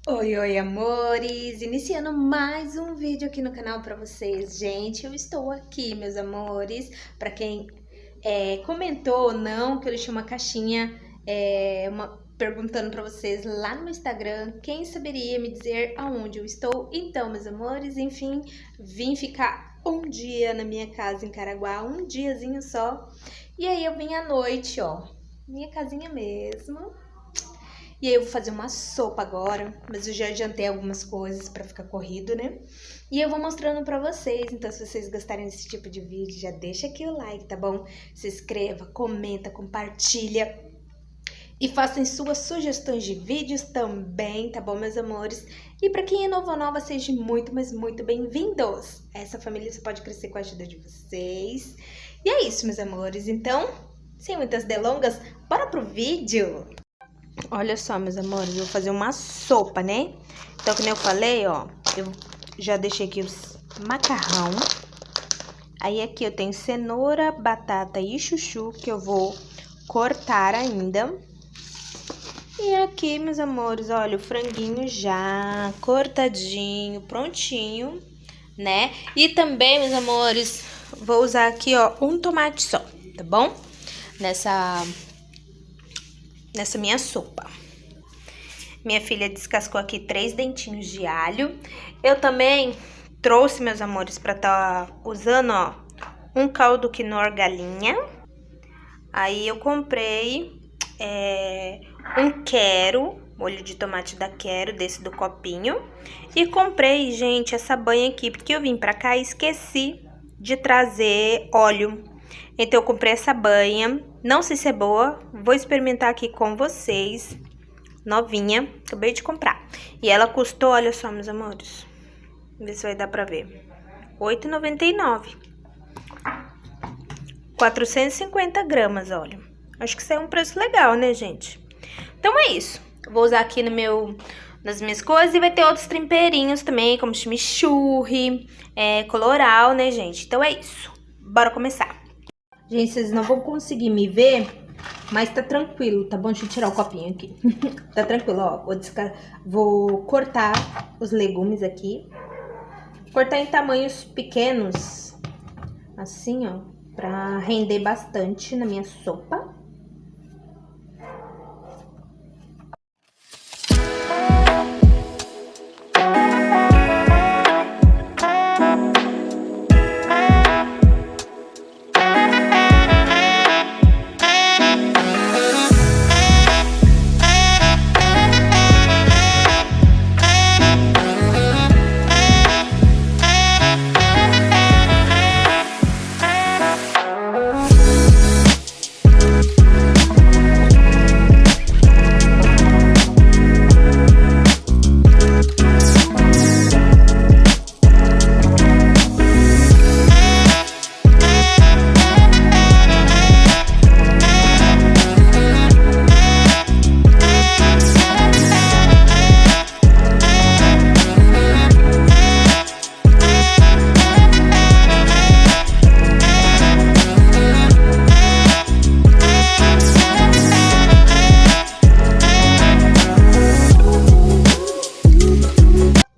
Oi, oi, amores! Iniciando mais um vídeo aqui no canal pra vocês. Gente, eu estou aqui, meus amores. Pra quem comentou ou não, que eu deixei uma caixinha perguntando pra vocês lá no meu Instagram quem saberia me dizer aonde eu estou. Então, meus amores, enfim, vim ficar um dia na minha casa em Caraguá, um diazinho só. E aí eu vim à noite, ó, minha casinha mesmo. E aí eu vou fazer uma sopa agora, mas eu já adiantei algumas coisas pra ficar corrido, né? E eu vou mostrando pra vocês, então se vocês gostarem desse tipo de vídeo, já deixa aqui o like, tá bom? Se inscreva, comenta, compartilha e façam suas sugestões de vídeos também, tá bom, meus amores? E pra quem é novo ou nova, sejam muito, mas muito bem-vindos! Essa família só pode crescer com a ajuda de vocês. E é isso, meus amores, então, sem muitas delongas, bora pro vídeo! Olha só, meus amores, eu vou fazer uma sopa, né? Então, como eu falei, ó, eu já deixei aqui os macarrão. Aí aqui eu tenho cenoura, batata e chuchu, que eu vou cortar ainda. E aqui, meus amores, olha, o franguinho já cortadinho, prontinho, né? E também, meus amores, vou usar aqui, ó, um tomate só, tá bom? Nessa minha sopa. Minha filha descascou aqui 3 dentinhos de alho. Eu também trouxe, meus amores, pra tá usando, ó, um caldo quinoa galinha. Aí eu comprei um quero, molho de tomate da Quero, desse do copinho. E comprei, gente, essa banha aqui, porque eu vim pra cá e esqueci de trazer óleo. Então eu comprei essa banha, não sei se é boa, vou experimentar aqui com vocês, novinha, acabei de comprar. E ela custou, olha só, meus amores, vamos ver se vai dar pra ver, R$8,99, 450 gramas, olha. Acho que isso é um preço legal, né, gente? Então é isso, vou usar aqui nas minhas coisas e vai ter outros temperinhos também, como chimichurri, colorau, né, gente? Então é isso, bora começar. Gente, vocês não vão conseguir me ver, mas tá tranquilo, tá bom? Deixa eu tirar o copinho aqui. Tá tranquilo, ó. Vou cortar os legumes aqui. Cortar em tamanhos pequenos, assim, ó, pra render bastante na minha sopa.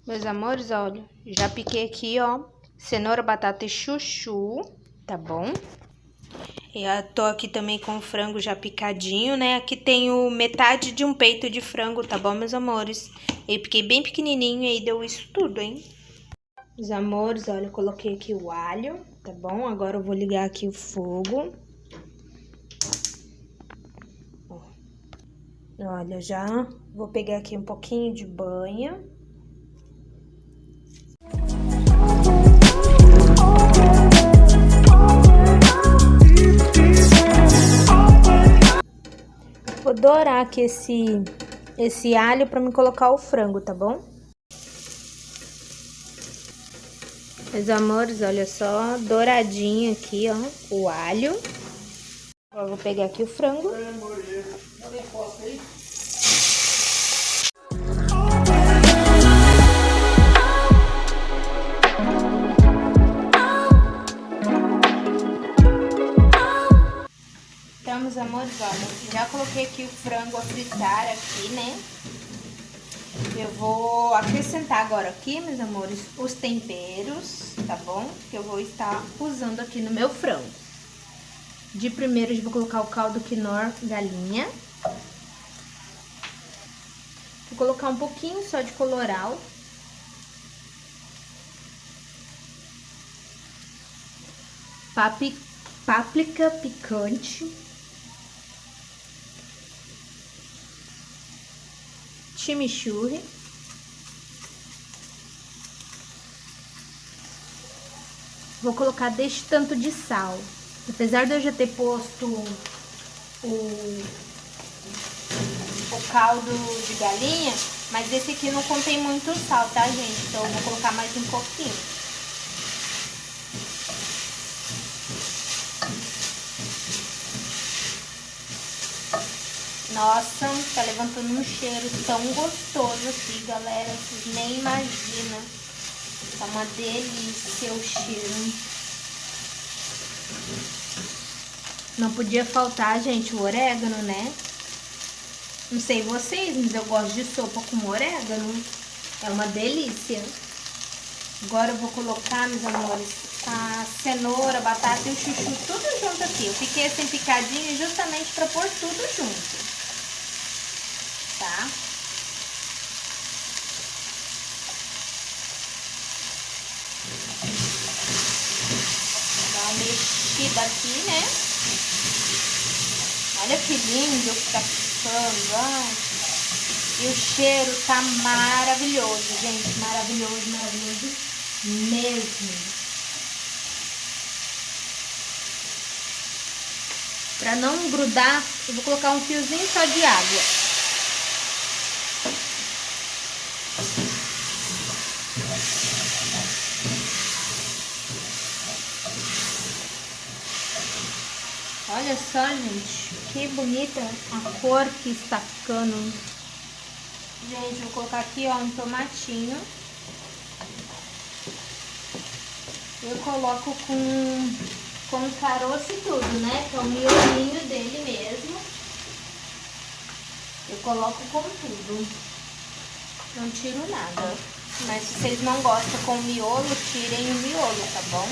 Meus amores, olha, já piquei aqui, ó, cenoura, batata e chuchu, tá bom? Eu tô aqui também com o frango já picadinho, né? Aqui tenho metade de um peito de frango, tá bom, meus amores? Eu piquei bem pequenininho e aí deu isso tudo, hein? Meus amores, olha, eu coloquei aqui o alho, tá bom? Agora eu vou ligar aqui o fogo. Olha, já vou pegar aqui um pouquinho de banha. Vou dourar aqui esse alho pra me colocar o frango, tá bom? Meus amores, olha só, douradinho aqui, ó, o alho. Agora vou pegar aqui o frango. Então, meus amores, olha, já coloquei aqui o frango a fritar aqui, né? Eu vou acrescentar agora aqui, meus amores, os temperos, tá bom? Que eu vou estar usando aqui no meu frango. De primeiro, eu vou colocar o caldo quinor galinha. Vou colocar um pouquinho só de colorau. Páprica picante. Chimichurri. Vou colocar deste tanto de sal. Apesar de eu já ter posto o caldo de galinha, mas esse aqui não contém muito sal, tá, gente? Então eu vou colocar mais um pouquinho. Nossa, tá levantando um cheiro tão gostoso aqui, galera. Vocês nem imaginam. Tá uma delícia o cheiro. Não podia faltar, gente, o orégano, né? Não sei vocês, mas eu gosto de sopa com orégano. É uma delícia. Agora eu vou colocar, meus amores, a cenoura, a batata e o chuchu tudo junto aqui. Eu fiquei assim picadinho justamente pra pôr tudo junto. Tá? Dá uma mexida aqui, né? Olha que lindo que tá ficando, ai. E o cheiro tá maravilhoso, gente. Maravilhoso, maravilhoso mesmo. Pra não grudar, eu vou colocar um fiozinho só de água. Olha só, gente, que bonita a cor que está ficando. Gente, vou colocar aqui, ó, um tomatinho. Eu coloco com caroço e tudo, né? Que é o miolinho dele mesmo. Eu coloco com tudo. Não tiro nada. Mas se vocês não gostam com miolo, tirem o miolo, tá bom?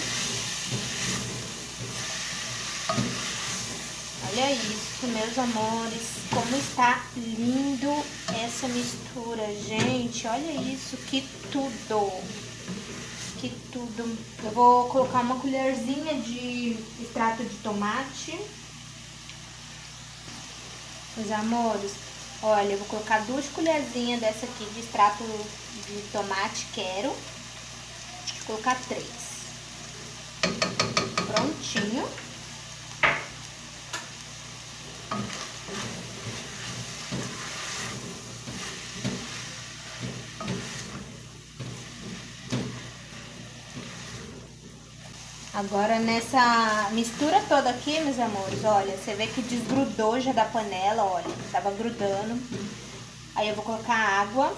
Olha isso, meus amores, como está lindo essa mistura, gente. Olha isso, que tudo. Que tudo. Eu vou colocar uma colherzinha de extrato de tomate. Meus amores, olha, eu vou colocar 2 colherzinhas dessa aqui de extrato de tomate, quero. Vou colocar 3. Prontinho. Agora nessa mistura toda aqui, meus amores, olha, você vê que desgrudou já da panela, olha, tava grudando. Aí eu vou colocar água.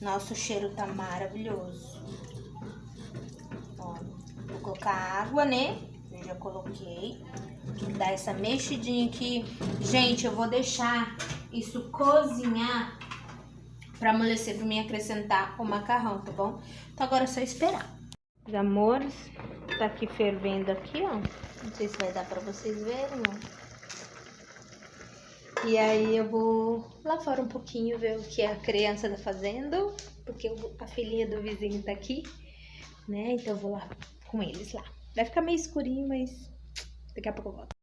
Nossa, o cheiro tá maravilhoso. Ó, vou colocar água, né? Eu já coloquei. Dá essa mexidinha aqui. Gente, eu vou deixar isso cozinhar pra amolecer, pra mim acrescentar o macarrão, tá bom? Então agora é só esperar. Meus amores, tá aqui fervendo aqui, ó. Não sei se vai dar pra vocês verem, ó. E aí eu vou lá fora um pouquinho ver o que a criança tá fazendo, porque a filhinha do vizinho tá aqui, né? Então eu vou lá com eles lá. Vai ficar meio escurinho, mas daqui a pouco eu volto.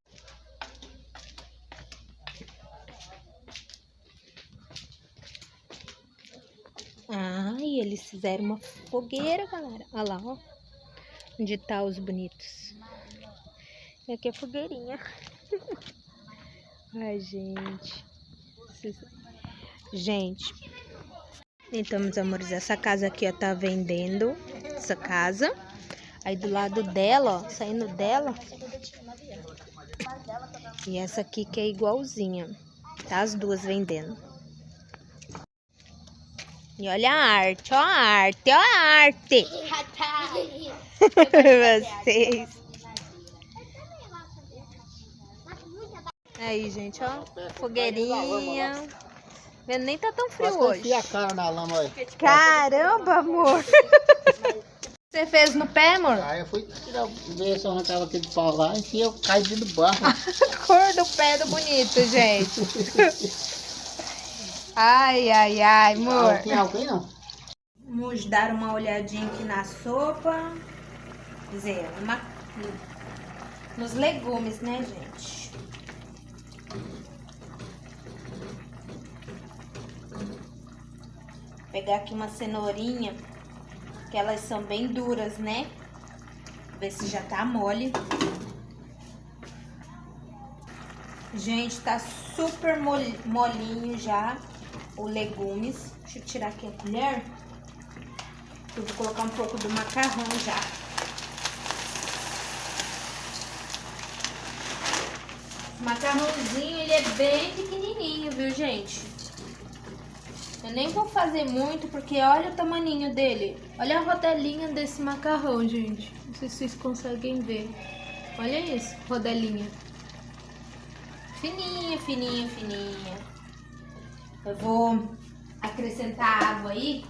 Ah, e eles fizeram uma fogueira, galera. Olha lá, ó. Onde tá os bonitos. E aqui é a fogueirinha. Ai, gente. Gente. Então, meus amores, essa casa aqui, ó, tá vendendo. Essa casa. Aí do lado dela, ó, saindo dela. E essa aqui que é igualzinha. Tá as duas vendendo. E olha a arte, ó a arte, ó a arte. Vocês. Aí, gente, ó. Fogueirinha. Nem tá tão frio hoje. hoje. A cara na lama, olha. Caramba, amor. Você fez no pé, amor? Aí eu fui ver se eu arrancava aquele pau lá e eu caí dentro do barro. A cor do pé do bonito, gente. Ai, ai, ai, amor. Tem alguém não? Vamos dar uma olhadinha aqui na sopa. Quer dizer, nos legumes, né, gente? Vou pegar aqui uma cenourinha, que elas são bem duras, né? Ver se já tá mole. Gente, tá super molinho já o legumes. Deixa eu tirar aqui a colher. Eu vou colocar um pouco do macarrão já. O macarrãozinho, ele é bem pequenininho, viu, gente? Eu nem vou fazer muito, porque olha o tamaninho dele. Olha a rodelinha desse macarrão, gente. Não sei se vocês conseguem ver. Olha isso, rodelinha. Fininha, fininha, fininha. Eu vou acrescentar água aí.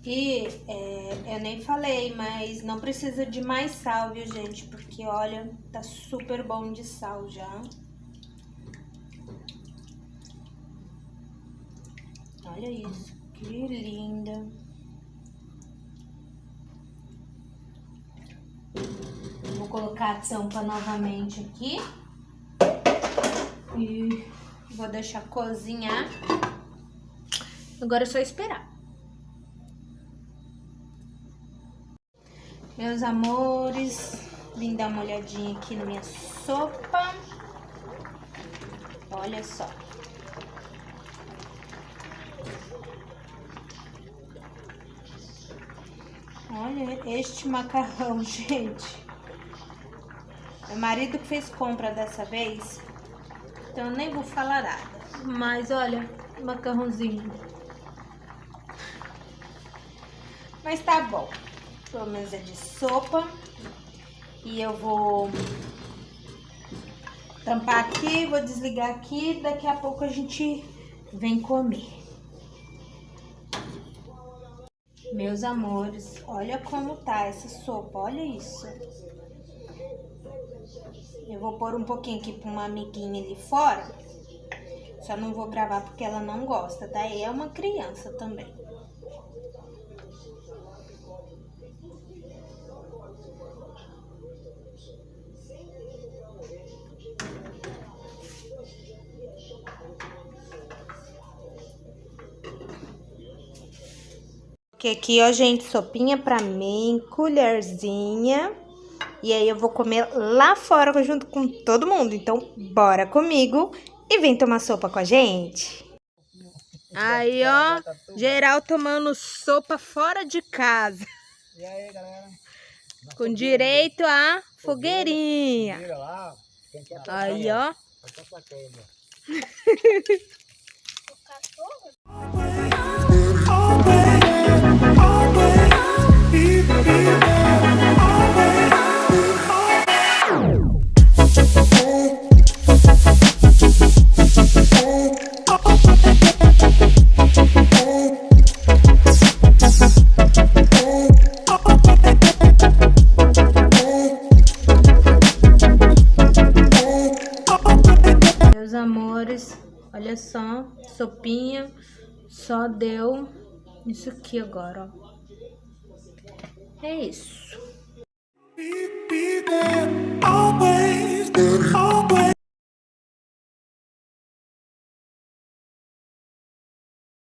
E eu nem falei, mas não precisa de mais sal, viu, gente? Porque, olha, tá super bom de sal já. Olha isso, que linda. Vou colocar a tampa novamente aqui. E vou deixar cozinhar. Agora é só esperar. Meus amores, vim dar uma olhadinha aqui na minha sopa. Olha só. Olha este macarrão, gente. Meu marido que fez compra dessa vez, então eu nem vou falar nada. Mas olha, macarrãozinho. Mas tá bom. Pelo menos é de sopa. E eu vou tampar aqui, vou desligar aqui. Daqui a pouco a gente vem comer. Meus amores, olha como tá essa sopa, olha isso. Eu vou pôr um pouquinho aqui pra uma amiguinha ali fora. Só não vou gravar porque ela não gosta, tá? E é uma criança também. Que aqui, ó, gente, sopinha pra mim, colherzinha. E aí eu vou comer lá fora junto com todo mundo. Então, bora comigo e vem tomar sopa com a gente. Aí, ó, geral tomando sopa fora de casa. E aí, galera? Com direito a fogueirinha. Aí, ó. Meus amores, olha só, sopinha, só deu isso aqui agora, ó. É isso.